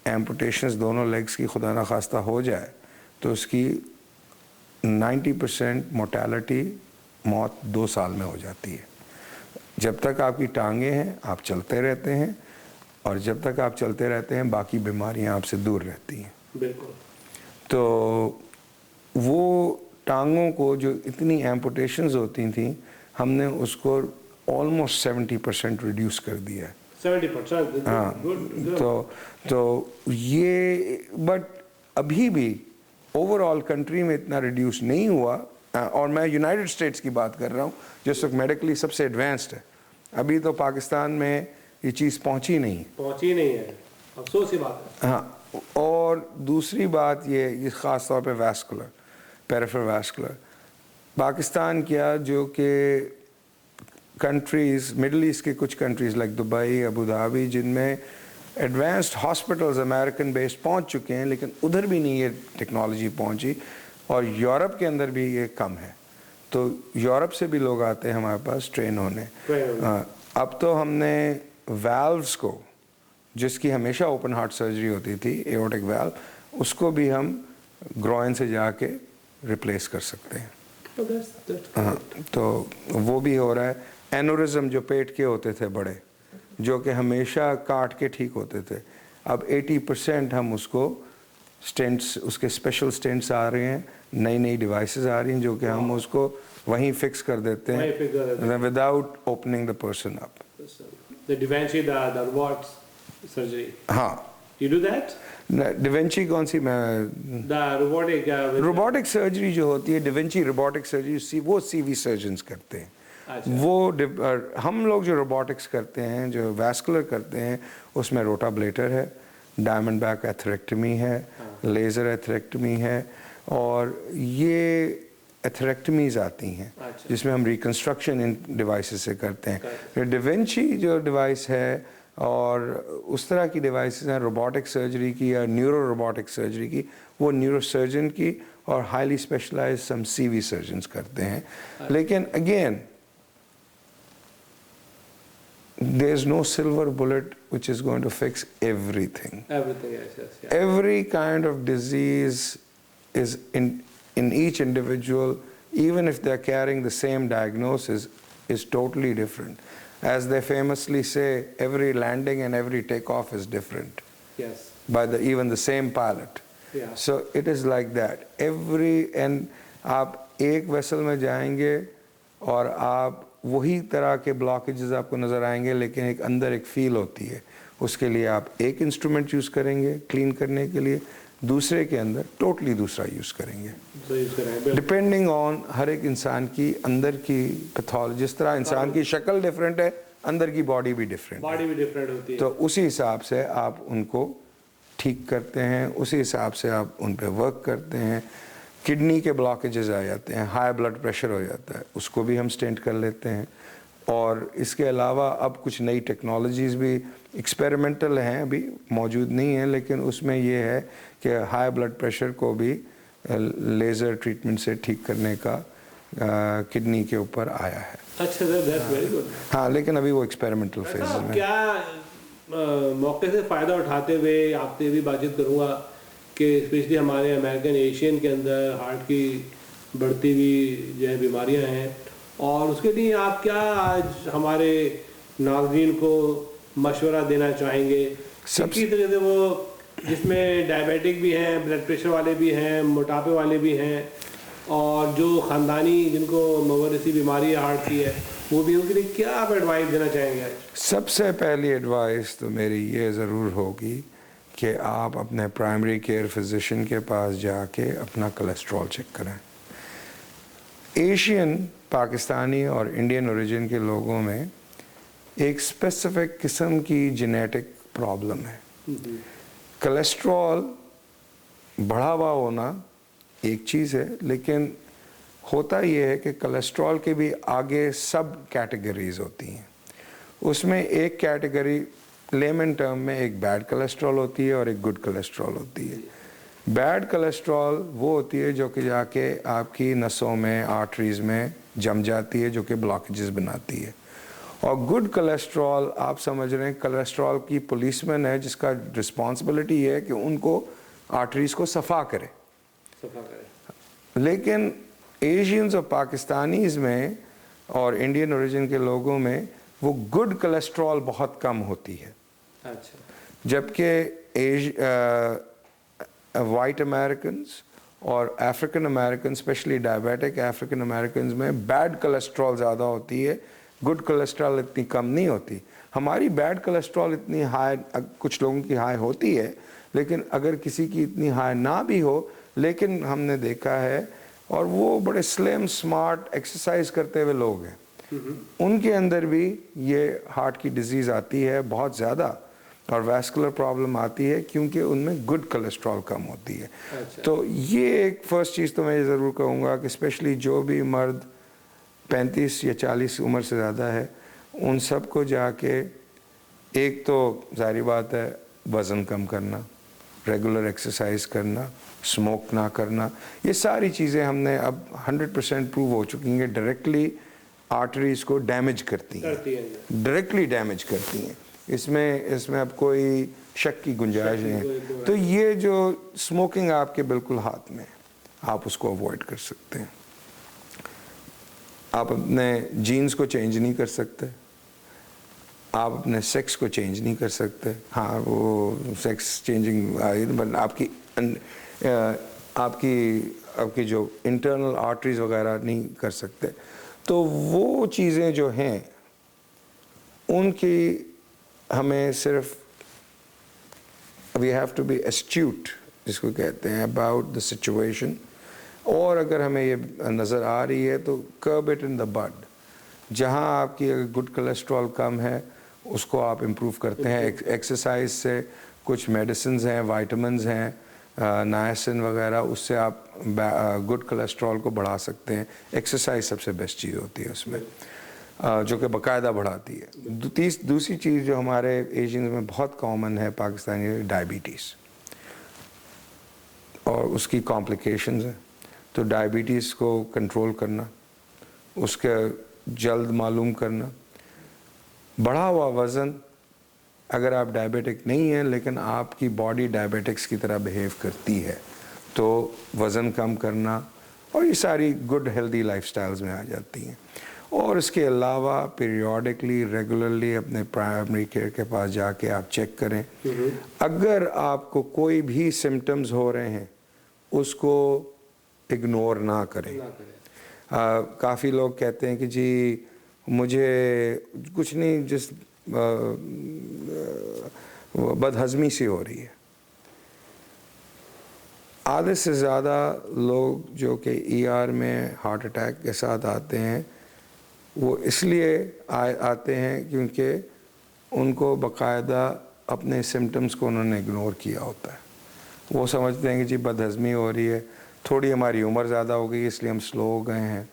ایمپوٹیشنز دونوں لیگز کی خدا نخواستہ ہو جائے تو اس کی 90% مورٹیلٹی, موت 2 سال میں ہو جاتی ہے. جب تک آپ کی ٹانگیں ہیں آپ چلتے رہتے ہیں, اور جب تک آپ چلتے رہتے ہیں باقی بیماریاں آپ سے دور رہتی ہیں. بالکل. تو وہ ٹانگوں کو جو اتنی ایمپوٹیشنز ہوتی تھیں ہم نے اس کو آلموسٹ 70% ریڈیوس کر دیا ہے. 70%. ہاں. تو یہ بٹ ابھی بھی اوور آل کنٹری میں اتنا ریڈیوس نہیں ہوا. اور میں یونائٹڈ اسٹیٹس کی بات کر رہا ہوں جو اس وقت میڈیکلی سب سے ایڈوانسڈ ہے. ابھی تو پاکستان میں یہ چیز پہنچی نہیں ہے. افسوس کی بات ہے. ہاں. اور دوسری بات یہ خاص طور پہ ویسکولر, پیریفرل ویسکولر, پاکستان کیا جو کہ کنٹریز مڈل ایسٹ کے کچھ countries like Dubai, Abu Dhabi, جن میں ایڈوانسڈ ہاسپٹلز امریکن بیسڈ پہنچ چکے ہیں لیکن ادھر بھی نہیں یہ ٹیکنالوجی پہنچی, اور یورپ کے اندر بھی یہ کم ہے. تو یورپ سے بھی لوگ آتے ہیں ہمارے پاس ٹرین ہونے. اب تو ہم نے ویلوز کو, جس کی ہمیشہ اوپن ہارٹ سرجری ہوتی تھی, ایورٹک ویلو, اس کو بھی ہم گروئن سے جا کے ریپلیس کر سکتے ہیں. ہاں. تو وہ بھی ہو رہا ہے. اینورزم جو پیٹ کے ہوتے تھے بڑے, جو کہ ہمیشہ کاٹ کے ٹھیک ہوتے تھے, اب 80% ہم اس کو سٹینٹس, اس کے اسپیشل سٹینٹس آ رہے ہیں, نئی ڈیوائسز آ رہی ہیں جو کہ ہم اس کو وہیں فکس کر دیتے ہیں without opening the person up. Da Vinci the robots surgery. ہاں. You do that. ڈیوینچی کون سی؟ میں روبوٹک سرجری جو ہوتی ہے, ڈیوینچی روبوٹک سرجری وہ سی وی سرجنز کرتے ہیں. وہ ہم لوگ جو روبوٹکس کرتے ہیں, جو ویسکولر کرتے ہیں, اس میں روٹا بلیٹر ہے, ڈائمنڈ بیک ایتھریکٹمی ہے, لیزر ایتھریکٹمی ہے, اور یہ ایتھریکٹمیز آتی ہیں جس میں ہم ریکنسٹرکشن ان ڈیوائسز سے کرتے ہیں. ڈیوینچی جو ڈیوائس ہے اور اس طرح کی ڈیوائسز ہیں روبوٹک سرجری کی یا نیورو روبوٹک سرجری کی, وہ نیورو سرجن کی اور ہائیلی اسپیشلائز ہم سی وی سرجنز کرتے ہیں. لیکن again there is no silver bullet which is going to fix everything. Yes. Every kind of disease is in each individual, even if they're carrying the same diagnosis, is totally different. As they famously say, every landing and every takeoff is different. Yes. By even the same pilot. Yeah. So it is like that. And آپ ایک vessel میں جائیں گے اور آپ وہی طرح کے بلاکیجز آپ کو نظر آئیں گے, لیکن ایک اندر ایک فیل ہوتی ہے. اس کے لیے آپ ایک انسٹرومنٹ یوز کریں گے کلین کرنے کے لیے, دوسرے کے اندر ٹوٹلی دوسرا یوز کریں گے, ڈپینڈنگ آن ہر ایک انسان کی اندر کی پیتھولوجی. جس طرح انسان کی شکل ڈفرینٹ ہے, اندر کی باڈی بھی ڈفرینٹ ہوتی ہے. تو اسی حساب سے آپ ان کو ٹھیک کرتے ہیں, اسی حساب سے آپ ان پہ ورک کرتے ہیں. کڈنی کے بلاکیجز آ جاتے ہیں, ہائی بلڈ پریشر ہو جاتا ہے, اس کو بھی ہم سٹینٹ کر لیتے ہیں. اور اس کے علاوہ اب کچھ نئی ٹیکنالوجیز بھی ایکسپیریمنٹل ہیں, ابھی موجود نہیں ہیں, لیکن اس میں یہ ہے کہ ہائی بلڈ پریشر کو بھی لیزر ٹریٹمنٹ سے ٹھیک کرنے کا کڈنی کے اوپر آیا ہے. اچھا سر, دیٹس ویری گڈ. ہاں, لیکن ابھی وہ ایکسپیریمنٹل فیز میں. کیا موقع سے فائدہ اٹھاتے ہوئے آپ سے بھی بات چیت کروں گا کہ اسپیشلی ہمارے امریکن ایشین کے اندر ہارٹ کی بڑھتی ہوئی جو ہے بیماریاں ہیں, اور اس کے لیے آپ کیا آج ہمارے ناظرین کو مشورہ دینا چاہیں گے؟ کی طرح سے وہ جس میں ڈائبیٹک بھی ہیں, بلڈ پریشر والے بھی ہیں, موٹاپے والے بھی ہیں, اور جو خاندانی جن کو موریثی بیماری ہارٹ کی ہے وہ بھی, ان کے لیے کیا آپ ایڈوائس دینا چاہیں گے؟ سب سے پہلی ایڈوائس تو میری یہ ضرور ہوگی کہ آپ اپنے پرائمری کیئر فزیشین کے پاس جا کے اپنا کولیسٹرول چیک کریں. ایشین, پاکستانی اور انڈین اوریجن کے لوگوں میں ایک اسپیسیفک قسم کی جینیٹک پرابلم ہے. کولیسٹرول بڑھا ہوا ہونا ایک چیز ہے، لیکن ہوتا یہ ہے کہ کولیسٹرول کے بھی آگے سب کیٹیگریز ہوتی ہیں. اس میں ایک کیٹیگری لیمن ٹرم میں ایک بیڈ کولیسٹرول ہوتی ہے اور ایک گڈ کولیسٹرول ہوتی ہے. بیڈ کولیسٹرول وہ ہوتی ہے جو کہ جا کے آپ کی نسوں میں آرٹریز میں جم جاتی ہے، جو کہ بلاکیجز بناتی ہے. اور گڈ کولیسٹرول آپ سمجھ رہے ہیں کولیسٹرول کی پولیس مین ہے، جس کا رسپانسبلٹی یہ ہے کہ ان کو آرٹریز کو صفا کرے. لیکن ایشینز اور پاکستانیز میں اور انڈین اوریجن کے لوگوں میں وہ گڈ کولیسٹرول بہت کم ہوتی ہے. جبکہ وائٹ امریکنز اور African American specially diabetic African Americans میں بیڈ کولیسٹرول زیادہ ہوتی ہے، گڈ کولیسٹرول اتنی کم نہیں ہوتی. ہماری بیڈ کولیسٹرول اتنی ہائی کچھ لوگوں کی ہائی ہوتی ہے، لیکن اگر کسی کی اتنی ہائی نہ بھی ہو، لیکن ہم نے دیکھا ہے اور وہ بڑے سلیم سمارٹ ایکسرسائز کرتے ہوئے لوگ ہیں، ان کے اندر بھی یہ ہارٹ کی ڈیزیز آتی ہے بہت زیادہ اور ویسکولر پرابلم آتی ہے، کیونکہ ان میں گڈ کولیسٹرول کم ہوتی ہے. تو یہ ایک فرسٹ چیز تو میں یہ ضرور کہوں گا کہ اسپیشلی جو بھی مرد 35 یا 40 عمر سے زیادہ ہے، ان سب کو جا کے ایک تو ظاہری بات ہے وزن کم کرنا، ریگولر ایکسرسائز کرنا، اسموک نہ کرنا. یہ ساری چیزیں ہم نے اب 100% پروو ہو چکی ہیں، ڈائریکٹلی آرٹریز کو ڈیمیج کرتی ہیں، ڈائریکٹلی ڈیمیج کرتی ہیں. اس میں اب کوئی شک کی گنجائش نہیں ہے. تو یہ جو اسموکنگ آپ کے بالکل ہاتھ میں، آپ اس کو اوائڈ کر سکتے ہیں. آپ اپنے جینز کو چینج نہیں کر سکتے، آپ اپنے سیکس کو چینج نہیں کر سکتے. ہاں وہ سیکس چینجنگ آپ کی جو انٹرنل آرٹریز وغیرہ نہیں کر سکتے. تو وہ چیزیں جو ہیں ان کی ہمیں صرف وی ہیو ٹو بی ایسٹیوٹ، جس کو کہتے ہیں اباؤٹ دا سچویشن. اور اگر ہمیں یہ نظر آ رہی ہے تو کرب اٹ ان دا بڈ. جہاں آپ کی گڈ کولیسٹرول کم ہے اس کو آپ امپروو کرتے ہیں ایکسرسائز سے. کچھ میڈیسنز ہیں، وائٹامنز ہیں، نائسن وغیرہ، اس سے آپ گڈ کولیسٹرول کو بڑھا سکتے ہیں. ایکسرسائز سب سے بیسٹ چیز ہوتی ہے اس میں، جو کہ باقاعدہ بڑھاتی ہے. دوسری چیز جو ہمارے ایشینز میں بہت کامن ہے پاکستانی، ڈائبٹیز اور اس کی کمپلیکیشنز ہیں. تو ڈائبٹیز کو کنٹرول کرنا، اس کے جلد معلوم کرنا. بڑھا ہوا وزن، اگر آپ ڈائبیٹک نہیں ہیں لیکن آپ کی باڈی ڈائبیٹکس کی طرح بیہیو کرتی ہے، تو وزن کم کرنا، اور یہ ساری گڈ ہیلدی لائف سٹائلز میں آ جاتی ہیں. اور اس کے علاوہ پیریوڈکلی ریگولرلی اپنے پرائمری کیئر کے پاس جا کے آپ چیک کریں. اگر آپ کو کوئی بھی سمٹمز ہو رہے ہیں اس کو اگنور نہ کریں. کافی لوگ کہتے ہیں کہ جی مجھے کچھ نہیں، جس بد ہضمی سی ہو رہی ہے. آدھے سے زیادہ لوگ جو کہ ای آر میں ہارٹ اٹیک کے ساتھ آتے ہیں، وہ اس لیے آتے ہیں کیونکہ ان کو باقاعدہ اپنے سمٹمز کو انہوں نے اگنور کیا ہوتا ہے. وہ سمجھتے ہیں کہ جی بد ہضمی ہو رہی ہے، تھوڑی ہماری عمر زیادہ ہو گئی اس لیے ہم سلو ہو گئے ہیں،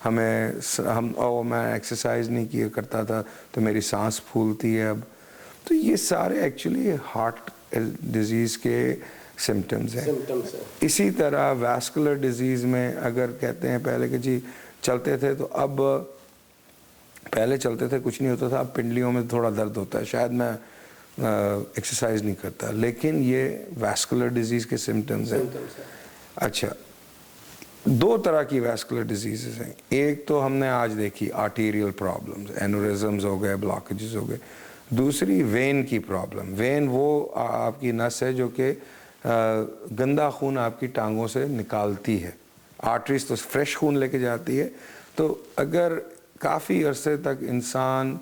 میں ایکسرسائز نہیں کیا کرتا تھا تو میری سانس پھولتی ہے اب. تو یہ سارے ایکچولی ہارٹ ڈیزیز کے سمٹمز ہیں. اسی طرح ویسکولر ڈیزیز میں اگر کہتے ہیں پہلے کہ جی چلتے تھے تو اب پہلے چلتے تھے کچھ نہیں ہوتا تھا، اب پنڈلیوں میں تھوڑا درد ہوتا ہے، شاید میں ایکسرسائز نہیں کرتا، لیکن یہ ویسکولر ڈیزیز کے سمٹمز ہیں. اچھا، دو طرح کی ویسکولر ڈیزیزز ہیں. ایک تو ہم نے آج دیکھی آرٹیریل پرابلمز، اینوریزمز ہو گئے، بلاکیجز ہو گئے. دوسری وین کی پرابلم. وین وہ آپ کی نس ہے جو کہ گندا خون آپ کی ٹانگوں سے نکالتی ہے. آرٹریز تو فریش خون لے کے جاتی ہے. تو اگر کافی عرصے تک انسان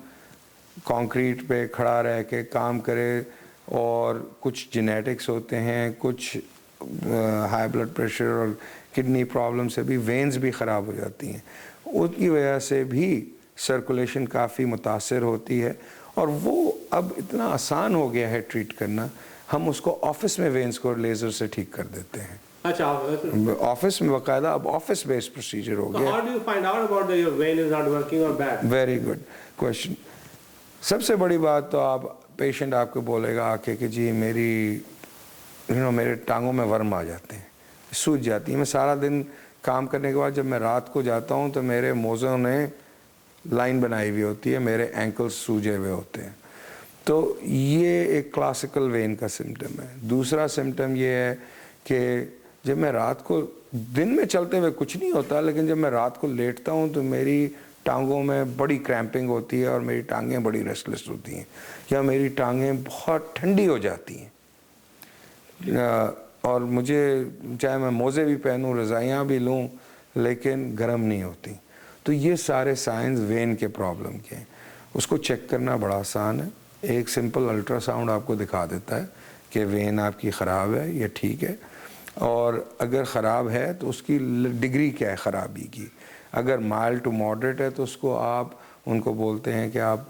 کانکریٹ پہ کھڑا رہ کے کام کرے اور کچھ جینیٹکس ہوتے ہیں، کچھ ہائی بلڈ پریشر اور کڈنی پرابلم سے بھی وینز بھی خراب ہو جاتی ہیں، ان کی وجہ سے بھی سرکولیشن کافی متاثر ہوتی ہے. اور وہ اب اتنا آسان ہو گیا ہے ٹریٹ کرنا، ہم اس کو آفس میں وینز کو لیزر سے ٹھیک کر دیتے ہیں. اچھا آفس میں باقاعدہ اب آفس بیسڈ پروسیجر ہو گیا. How do you find out about that your vein is not working or bad? Very good question. سب سے بڑی بات تو آپ پیشنٹ آپ کو بولے گا آ کے کہ جی میرے ٹانگوں میں ورم آ جاتے ہیں, سوج جاتی ہیں. میں سارا دن کام کرنے کے بعد جب میں رات کو جاتا ہوں تو میرے موزوں نے لائن بنائی ہوئی ہوتی ہے, میرے اینکلز سوجے ہوئے ہوتے ہیں. تو یہ ایک کلاسیکل وین کا سمٹم ہے. دوسرا سمٹم یہ ہے کہ جب میں رات کو, دن میں چلتے ہوئے کچھ نہیں ہوتا, لیکن جب میں رات کو لیٹتا ہوں تو میری ٹانگوں میں بڑی کریمپنگ ہوتی ہے اور میری ٹانگیں بڑی ریسٹلیس ہوتی ہیں, یا میری ٹانگیں بہت ٹھنڈی ہو جاتی ہیں. اور مجھے چاہے میں موزے بھی پہنوں, رضائیاں بھی لوں, لیکن گرم نہیں ہوتی. تو یہ سارے سائنز وین کے پرابلم کے ہیں. اس کو چیک کرنا بڑا آسان ہے. ایک سمپل الٹرا ساؤنڈ آپ کو دکھا دیتا ہے کہ وین آپ کی خراب ہے یا ٹھیک ہے, اور اگر خراب ہے تو اس کی ڈگری کیا ہے خرابی کی. اگر مائلڈ ٹو ماڈریٹ ہے تو اس کو آپ ان کو بولتے ہیں کہ آپ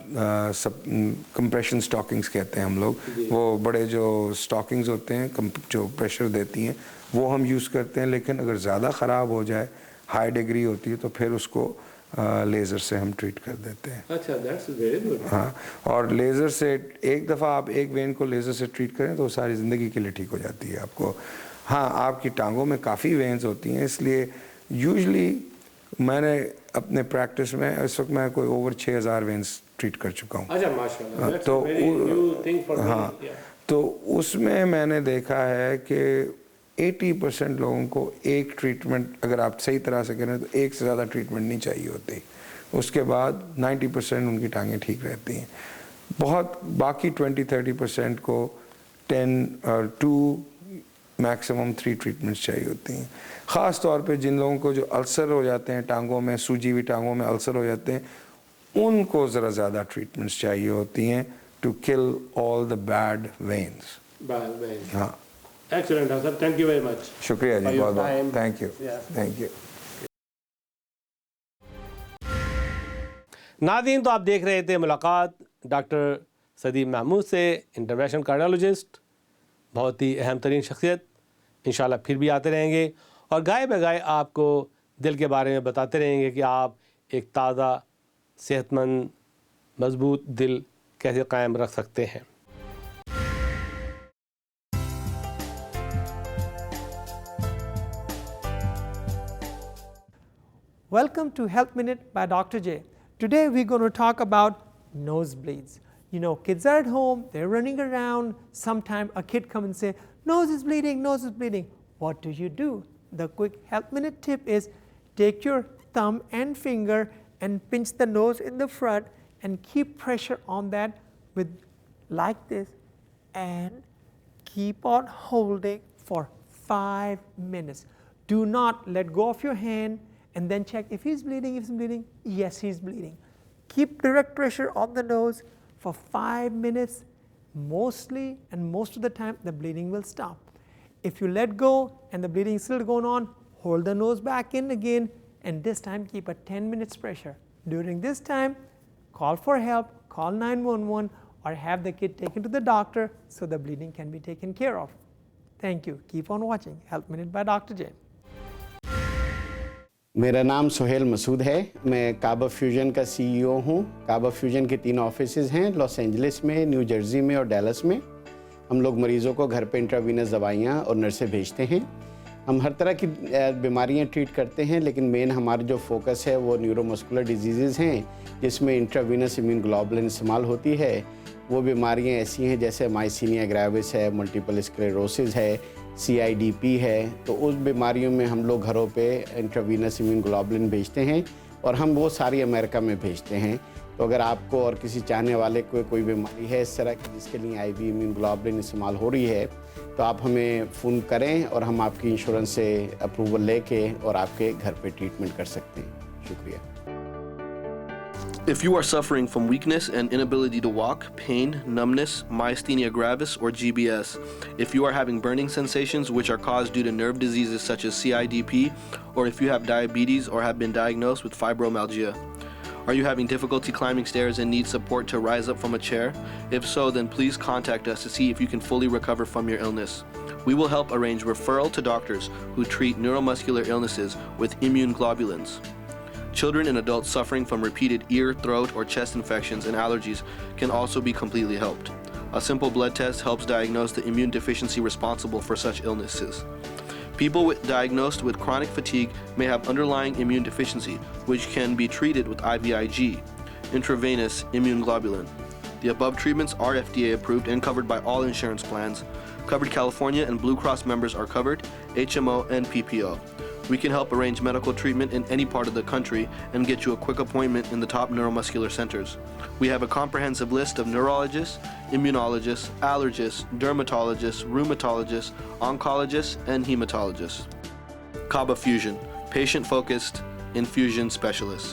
کمپریشن سٹاکنگز کہتے ہیں ہم لوگ, وہ بڑے جو سٹاکنگز ہوتے ہیں جو پریشر دیتی ہیں وہ ہم یوز کرتے ہیں. لیکن اگر زیادہ خراب ہو جائے, ہائی ڈگری ہوتی ہے, تو پھر اس کو لیزر سے ہم ٹریٹ کر دیتے ہیں. اچھا, دیٹس ویری گڈ. ہاں, اور لیزر سے ایک دفعہ آپ ایک وین کو لیزر سے ٹریٹ کریں تو وہ ساری زندگی کے لیے ٹھیک ہو جاتی ہے آپ کو. ہاں, آپ کی ٹانگوں میں کافی وینز ہوتی ہیں, اس لیے یوزلی میں نے اپنے پریکٹس میں اس وقت میں کوئی اوور 6000 وینز ٹریٹ کر چکا ہوں. اچھا, ماشاءاللہ. تو ہاں, تو اس میں نے دیکھا ہے کہ 80% لوگوں کو ایک ٹریٹمنٹ اگر آپ صحیح طرح سے کریں تو ایک سے زیادہ ٹریٹمنٹ نہیں چاہیے ہوتی. اس کے بعد 90% ان کی ٹانگیں ٹھیک رہتی ہیں. بہت باقی 20-30% کو 10 اور 2 میکسیمم 3 ٹریٹمنٹس چاہیے ہوتی ہیں. خاص طور پہ جن لوگوں کو جو السر ہو جاتے ہیں ٹانگوں میں, سوجی ہوئی ٹانگوں میں السر ہو جاتے ہیں, ان کو ذرا زیادہ ٹریٹمنٹس چاہیے ہوتی ہیں to kill all the bad veins. ہاں, excellent sir, thank you very much. شکریہ جی, بہت بہت تھینک یو. Thank you. ناظرین, تو آپ دیکھ رہے تھے ملاقات ڈاکٹر سدیم محمود سے, انٹرونشنل کارڈیالوجسٹ, بہت ہی اہم ترین شخصیت. انشاءاللہ پھر بھی آتے رہیں گے اور گائے بگائے آپ کو دل کے بارے میں بتاتے رہیں گے کہ آپ ایک تازہ, صحت مند, مضبوط دل کیسے قائم رکھ سکتے ہیں. Welcome to Health Minute by Dr. J. Today we're going to talk about nosebleeds. You know, kids are at home, they're running around. Sometime a kid comes and say, nose is bleeding, nose is bleeding. What do? The quick Health Minute tip is take your thumb and finger and pinch the nose in the front and keep pressure on that with like this and keep on holding for 5 minutes. Do not let go of your hand and then check if he's bleeding, Yes, he's bleeding. Keep direct pressure on the nose for 5 minutes. Mostly and most of the time the bleeding will stop. If you let go and the bleeding is still going on, hold the nose back in again, and this time keep a 10 minutes pressure. During this time, call for help, call 911, or have the kid taken to the doctor so the bleeding can be taken care of. Thank you. Keep on watching Health Minute by Dr. J. میرا نام سہیل مسعود ہے. میں کعبہ fusion کا CEO ہوں. کعبہ fusion کے 3 offices ہیں, Los Angeles میں, new Jersey میں اور ڈیلس میں. ہم لوگ مریضوں کو گھر پہ انٹراوینس دوائیاں اور نرسیں بھیجتے ہیں. ہم ہر طرح کی بیماریاں ٹریٹ کرتے ہیں, لیکن مین ہمارا جو فوکس ہے وہ نیورو مسکولر ڈیزیزز ہیں, جس میں انٹراوینس امیون گلوبولن استعمال ہوتی ہے. وہ بیماریاں ایسی ہیں جیسے مائسینیا گریوس ہے, ملٹیپل اسکلیروسس ہے, CIDP ہے. تو اس بیماریوں میں ہم لوگ گھروں پہ انٹراوینس امیون گلوبولن بھیجتے ہیں, اور ہم وہ ساری امریکہ میں بھیجتے ہیں. تو اگر آپ کو اور کسی چاہنے والے کو کوئی بیماری ہے اس طرح کی جس کے لیے IV امیون گلوبولن استعمال ہو رہی ہے, تو آپ ہمیں فون کریں اور ہم آپ کی انشورنس سے اپروول لے کے اور آپ کے گھر پہ ٹریٹمنٹ کر سکتے ہیں. شکریہ. If you are suffering from weakness and inability to walk, pain, numbness, myasthenia gravis, or GBS, if you are having burning sensations which are caused due to nerve diseases such as CIDP, or if you have diabetes or have been diagnosed with fibromyalgia, are you having difficulty climbing stairs and need support to rise up from a chair? If so, then please contact us to see if you can fully recover from your illness. We will help arrange referral to doctors who treat neuromuscular illnesses with immune globulins. Children and adults suffering from repeated ear, throat, or chest infections and allergies can also be completely helped. A simple blood test helps diagnose the immune deficiency responsible for such illnesses. People diagnosed with chronic fatigue may have underlying immune deficiency, which can be treated with IVIG, intravenous immune globulin. The above treatments are FDA approved and covered by all insurance plans. Covered California and Blue Cross members are covered, HMO and PPO. We can help arrange medical treatment in any part of the country and get you a quick appointment in the top neuromuscular centers. We have a comprehensive list of neurologists, immunologists, allergists, dermatologists, rheumatologists, oncologists, and hematologists. Kaba Fusion, patient-focused infusion specialists.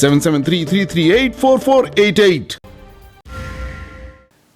7733384488।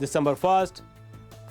December 1st